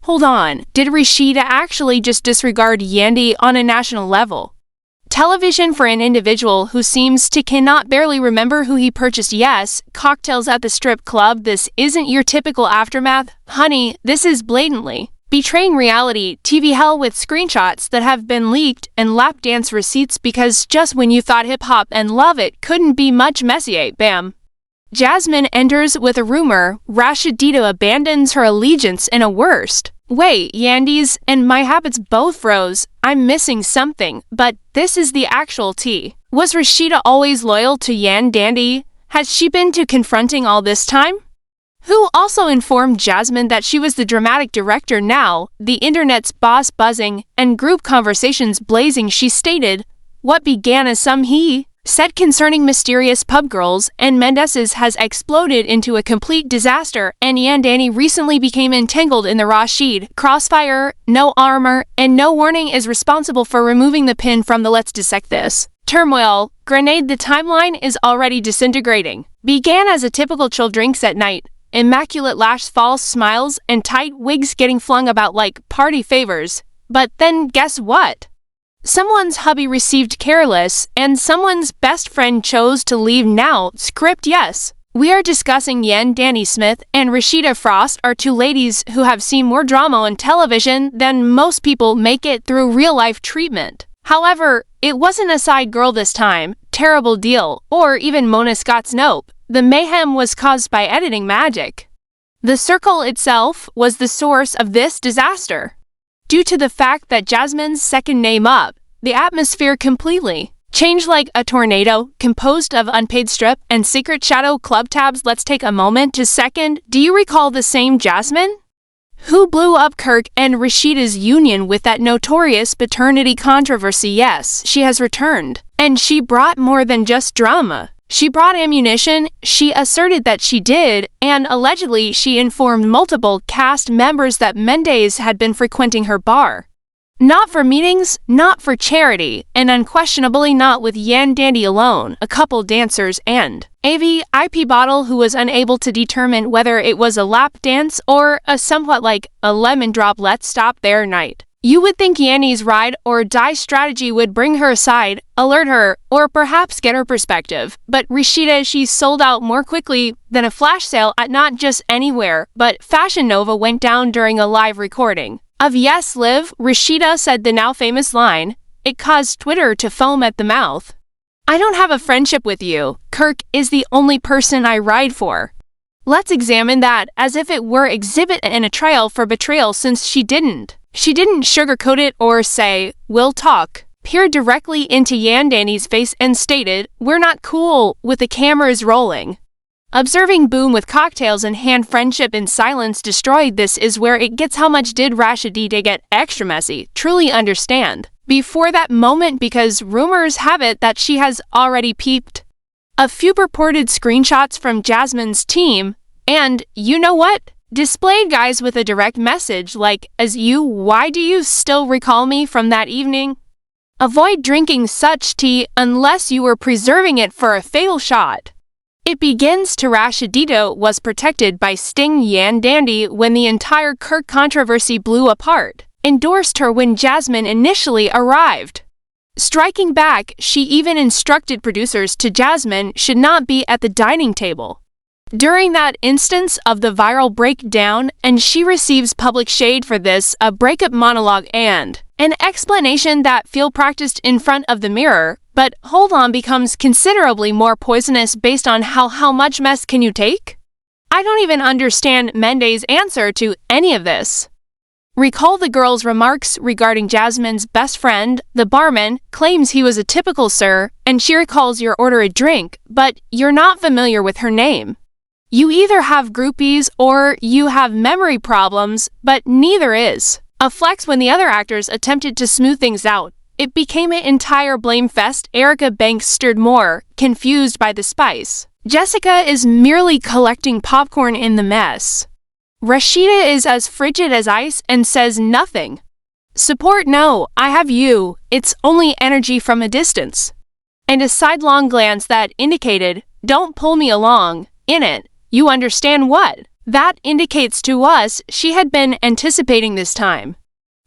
Hold on, did Rasheeda actually just disregard Yandy on a national level? Television for an individual who seems to cannot barely remember who he purchased. Yes, cocktails at the strip club. This isn't your typical aftermath. Honey, this is blatantly betraying reality TV hell with screenshots that have been leaked and lap dance receipts because just when you thought hip-hop and love it couldn't be much messier, bam. Jasmine enters with a rumor. Rasheeda abandons her allegiance in a worst. Wait, Yandy's and my habits both froze. I'm missing something, but this is the actual tea. Was Rasheeda always loyal to Yandy? Has she been too confronting all this time? Who also informed Jasmine that she was the dramatic director now, the internet's boss buzzing, and group conversations blazing. She stated, "What began as some he said concerning mysterious pub girls and Mendeecees has exploded into a complete disaster, and Yandy recently became entangled in the Rasheeda crossfire. No armor and no warning is responsible for removing the pin from the let's dissect this turmoil grenade. The timeline is already disintegrating. Began as a typical chill drinks at night, immaculate lash, false smiles, and tight wigs getting flung about like party favors. But then guess what? Someone's hubby received careless, and someone's best friend chose to leave now. Script yes. We are discussing Yandy Smith and Rasheeda Frost are two ladies who have seen more drama on television than most people make it through real-life treatment. However, it wasn't a side girl this time, terrible deal, or even Mona Scott's nope. The mayhem was caused by editing magic. The circle itself was the source of this disaster. Due to the fact that Jasmine's second name up, the atmosphere completely changed like a tornado, composed of unpaid strip and secret shadow club tabs. Let's take a moment to second. Do you recall the same Jasmine who blew up Kirk and Rasheeda's union with that notorious paternity controversy? Yes, she has returned, and she brought more than just drama. She brought ammunition. She asserted that she did, and allegedly she informed multiple cast members that Mendeecees had been frequenting her bar. Not for meetings, not for charity, and unquestionably not with Yandy alone, a couple dancers and a VIP bottle who was unable to determine whether it was a lap dance or a somewhat like a lemon drop let's stop there night. You would think Yandy's ride or die strategy would bring her aside, alert her, or perhaps get her perspective. But Rasheeda, she sold out more quickly than a flash sale at not just anywhere, but Fashion Nova went down during a live recording of Yes Live. Rasheeda said the now famous line. It caused Twitter to foam at the mouth. I don't have a friendship with you. Kirk is the only person I ride for. Let's examine that as if it were exhibit in a trial for betrayal, since she didn't. She didn't sugarcoat it or say, "We'll talk." Peered directly into Yandy's face and stated, "We're not cool," with the cameras rolling. Observing Boom with cocktails in hand, friendship in silence destroyed. This is where it gets. How much did Rasheeda get extra messy? Truly understand. Before that moment, because rumors have it that she has already peeped a few purported screenshots from Jasmine's team, and you know what? Displayed guys with a direct message like, "As you, why do you still recall me from that evening?" Avoid drinking such tea unless you were preserving it for a fatal shot. It begins to Rasheeda was protected by Sting Yandy when the entire Kirk controversy blew apart, endorsed her when Jasmine initially arrived. Striking back, she even instructed producers to Jasmine should not be at the dining table during that instance of the viral breakdown, and she receives public shade for this, a breakup monologue and an explanation that feel practiced in front of the mirror, but hold on, becomes considerably more poisonous based on how much mess can you take? I don't even understand Mendeecees' answer to any of this. Recall the girl's remarks regarding Jasmine's best friend, the barman, claims he was a typical sir, and she recalls your order a drink, but you're not familiar with her name. You either have groupies or you have memory problems, but neither is a flex. When the other actors attempted to smooth things out, it became an entire blame fest. Erica Banks stirred more, confused by the spice. Jessica is merely collecting popcorn in the mess. Rasheeda is as frigid as ice and says nothing. Support? No, I have you. It's only energy from a distance. And a sidelong glance that indicated, don't pull me along. In it, you understand what? That indicates to us she had been anticipating this time.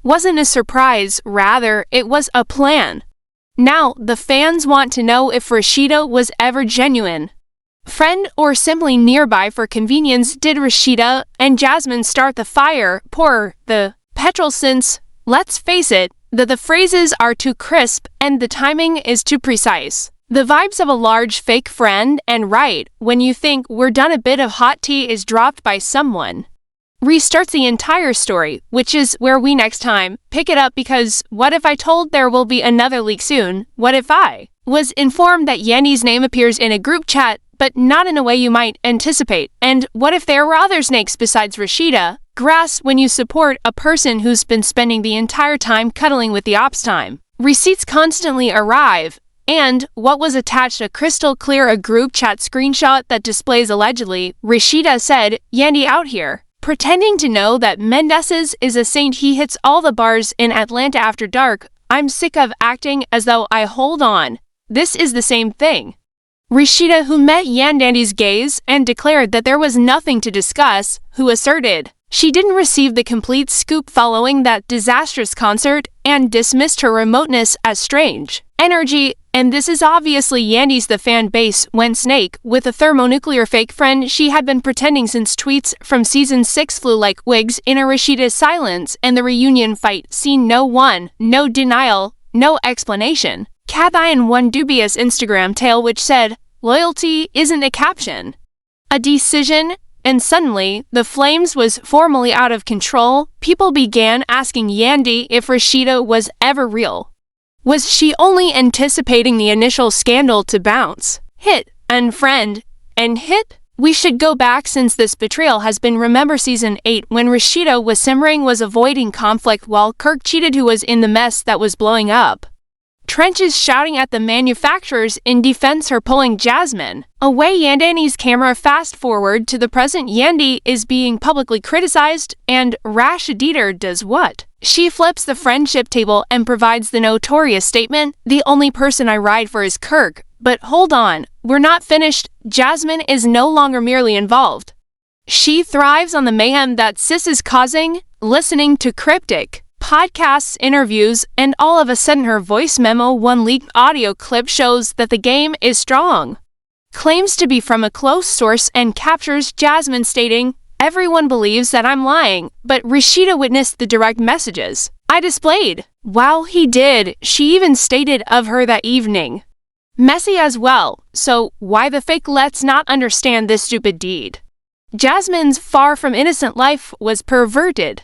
Wasn't a surprise, rather, it was a plan. Now, the fans want to know if Rasheeda was ever genuine. Friend or simply nearby for convenience, did Rasheeda and Jasmine start the fire, pour the petrol since, let's face it, the phrases are too crisp and the timing is too precise. The vibes of a large fake friend, and right when you think we're done, a bit of hot tea is dropped by someone. Restarts the entire story, which is where we next time pick it up, because what if I told there will be another leak soon? What if I was informed that Yandy's name appears in a group chat, but not in a way you might anticipate? And what if there were other snakes besides Rasheeda? Grass when you support a person who's been spending the entire time cuddling with the ops time. Receipts constantly arrive. And what was attached, a crystal clear a group chat screenshot that displays allegedly, Rasheeda said, Yandy out here, pretending to know that Mendeecees is a saint. He hits all the bars in Atlanta after dark. I'm sick of acting as though I hold on. This is the same thing. Rasheeda, who met Yandy's gaze and declared that there was nothing to discuss, who asserted she didn't receive the complete scoop following that disastrous concert and dismissed her remoteness as strange energy. And this is obviously Yandy's. The fan base went snake with a thermonuclear fake friend she had been pretending since tweets from season 6 flew like wigs in a Rasheeda's silence and the reunion fight scene. No denial, no explanation. Cathy in one dubious Instagram tale which said, loyalty isn't a caption, a decision. And suddenly, the flames was formally out of control. People began asking Yandy if Rasheeda was ever real. Was she only anticipating the initial scandal to bounce, hit, unfriend, and hit? We should go back since this betrayal has been. Remember season 8 when Rasheeda was simmering, was avoiding conflict while Kirk cheated, who was in the mess that was blowing up. Trenches shouting at the manufacturers in defense, her pulling Jasmine away. Yandy's camera fast forward to the present. Yandy is being publicly criticized, and Rasheeda does what? She flips the friendship table and provides the notorious statement, the only person I ride for is Kirk. But hold on, we're not finished. Jasmine is no longer merely involved. She thrives on the mayhem that Sis is causing, listening to cryptic podcasts, interviews, and all of a sudden her voice memo. One leaked audio clip shows that the game is strong. Claims to be from a close source and captures Jasmine stating, everyone believes that I'm lying, but Rasheeda witnessed the direct messages I displayed. Wow, he did. She even stated of her that evening. Messy as well, so why the fake? Let's not understand this stupid deed. Jasmine's far from innocent life was perverted.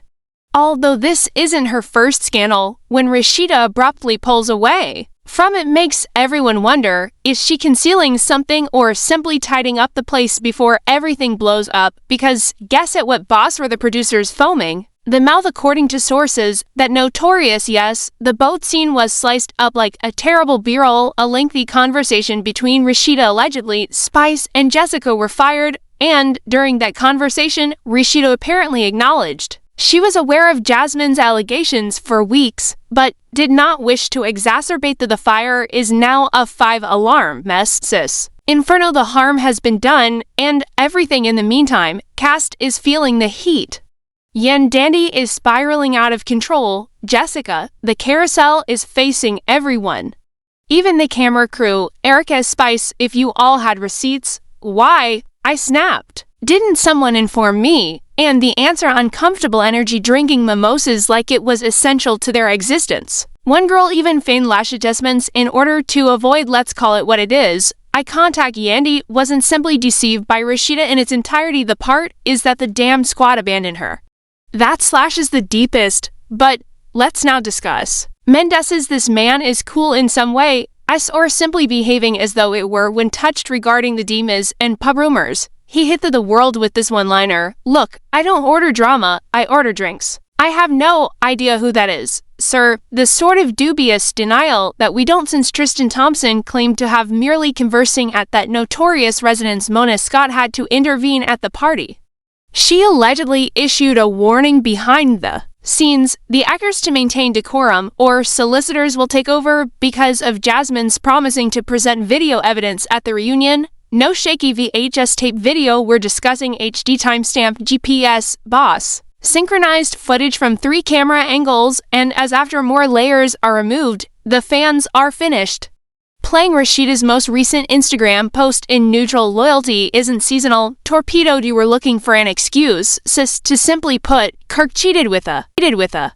Although this isn't her first scandal, when Rasheeda abruptly pulls away from it makes everyone wonder, is she concealing something or simply tidying up the place before everything blows up? Because guess at what boss were the producers foaming the mouth? According to sources, that notorious, yes, the boat scene was sliced up like a terrible b-roll. A lengthy conversation between Rasheeda, allegedly Spice and Jessica were fired, and during that conversation, Rasheeda apparently acknowledged she was aware of Jasmine's allegations for weeks, but did not wish to exacerbate the fire is now a 5-alarm mess. Sis. Inferno, the harm has been done, and everything in the meantime, cast is feeling the heat. Yandy is spiraling out of control. Jessica, the carousel is facing everyone. Even the camera crew. Erica, Spice, if you all had receipts, why? I snapped. Didn't someone inform me? And the answer, uncomfortable energy, drinking mimosas like it was essential to their existence. One girl even feigned lash adjustments in order to avoid, let's call it what it is, eye contact. Yandy wasn't simply deceived by Rasheeda in its entirety. The part is that the damn squad abandoned her. That slash is the deepest, but let's now discuss. Mendeecees, this man is cool in some way, or simply behaving as though it were when touched regarding the demons and pub rumors. He hit the world with this one-liner, look, I don't order drama, I order drinks. I have no idea who that is, sir. The sort of dubious denial that we don't, since Tristan Thompson claimed to have merely conversing at that notorious residence. Mona Scott had to intervene at the party. She allegedly issued a warning behind the scenes. The actors to maintain decorum, or solicitors will take over because of Jasmine's promising to present video evidence at the reunion. No shaky VHS tape video, we're discussing HD timestamp GPS boss. Synchronized footage from 3 camera angles, and as after more layers are removed, the fans are finished. Playing Rasheeda's most recent Instagram post in neutral loyalty isn't seasonal, torpedoed you were looking for an excuse, sis, to simply put, Kirk cheated with a.